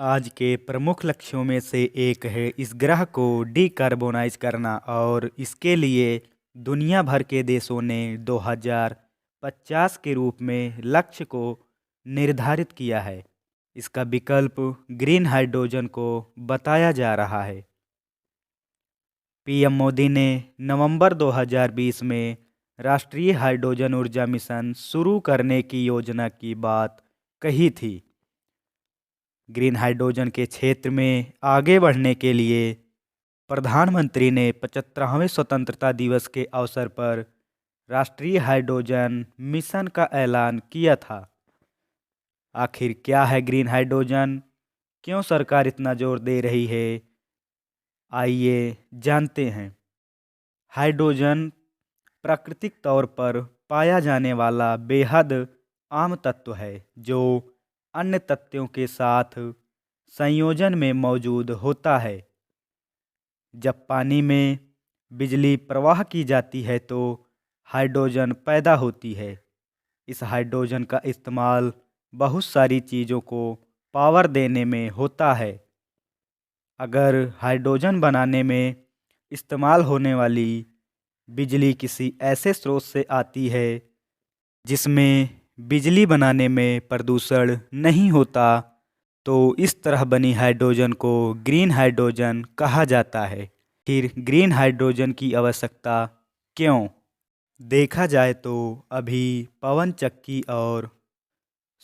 आज के प्रमुख लक्ष्यों में से एक है इस ग्रह को डीकार्बोनाइज करना और इसके लिए दुनिया भर के देशों ने 2050 के रूप में लक्ष्य को निर्धारित किया है। इसका विकल्प ग्रीन हाइड्रोजन को बताया जा रहा है। पीएम मोदी ने नवंबर 2020 में राष्ट्रीय हाइड्रोजन ऊर्जा मिशन शुरू करने की योजना की बात कही थी। ग्रीन हाइड्रोजन के क्षेत्र में आगे बढ़ने के लिए प्रधानमंत्री ने 75वें स्वतंत्रता दिवस के अवसर पर राष्ट्रीय हाइड्रोजन मिशन का ऐलान किया था। आखिर क्या है ग्रीन हाइड्रोजन? क्यों सरकार इतना जोर दे रही है? आइए जानते हैं। हाइड्रोजन प्राकृतिक तौर पर पाया जाने वाला बेहद आम तत्व है जो अन्य तत्वों के साथ संयोजन में मौजूद होता है। जब पानी में बिजली प्रवाह की जाती है तो हाइड्रोजन पैदा होती है। इस हाइड्रोजन का इस्तेमाल बहुत सारी चीज़ों को पावर देने में होता है। अगर हाइड्रोजन बनाने में इस्तेमाल होने वाली बिजली किसी ऐसे स्रोत से आती है जिसमें बिजली बनाने में प्रदूषण नहीं होता, तो इस तरह बनी हाइड्रोजन को ग्रीन हाइड्रोजन कहा जाता है। फिर ग्रीन हाइड्रोजन की आवश्यकता क्यों? देखा जाए तो अभी पवन चक्की और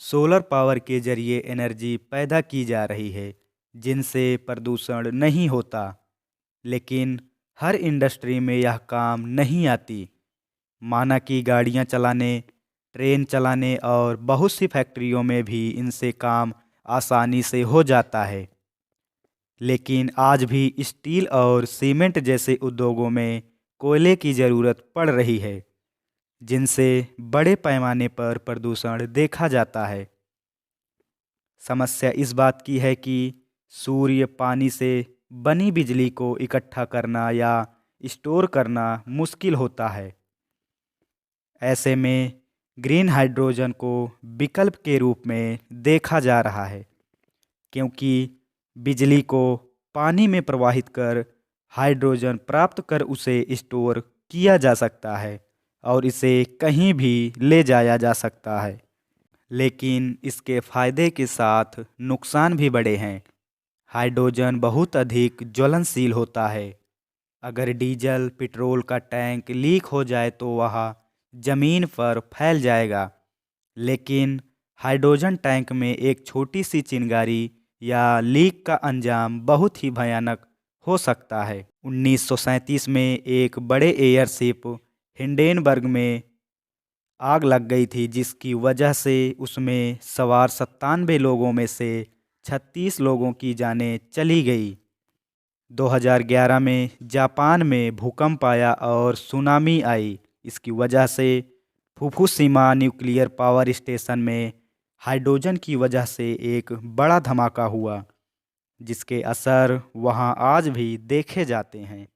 सोलर पावर के जरिए एनर्जी पैदा की जा रही है जिनसे प्रदूषण नहीं होता, लेकिन हर इंडस्ट्री में यह काम नहीं आती। माना कि गाड़ियां चलाने, ट्रेन चलाने और बहुत सी फैक्ट्रियों में भी इनसे काम आसानी से हो जाता है। लेकिन आज भी स्टील और सीमेंट जैसे उद्योगों में कोयले की ज़रूरत पड़ रही है जिनसे बड़े पैमाने पर प्रदूषण देखा जाता है। समस्या इस बात की है कि सूर्य पानी से बनी बिजली को इकट्ठा करना या स्टोर करना मुश्किल होता है। ऐसे में ग्रीन हाइड्रोजन को विकल्प के रूप में देखा जा रहा है, क्योंकि बिजली को पानी में प्रवाहित कर हाइड्रोजन प्राप्त कर उसे स्टोर किया जा सकता है और इसे कहीं भी ले जाया जा सकता है। लेकिन इसके फायदे के साथ नुकसान भी बड़े हैं। हाइड्रोजन बहुत अधिक ज्वलनशील होता है। अगर डीजल पेट्रोल का टैंक लीक हो जाए तो वह जमीन पर फैल जाएगा, लेकिन हाइड्रोजन टैंक में एक छोटी सी चिंगारी या लीक का अंजाम बहुत ही भयानक हो सकता है। 1937 में एक बड़े एयरशिप हिंडेनबर्ग में आग लग गई थी जिसकी वजह से उसमें सवार 97 लोगों में से 36 लोगों की जानें चली गई। 2011 में जापान में भूकंप आया और सुनामी आई। इसकी वजह से फुकुशिमा न्यूक्लियर पावर स्टेशन में हाइड्रोजन की वजह से एक बड़ा धमाका हुआ जिसके असर वहां आज भी देखे जाते हैं।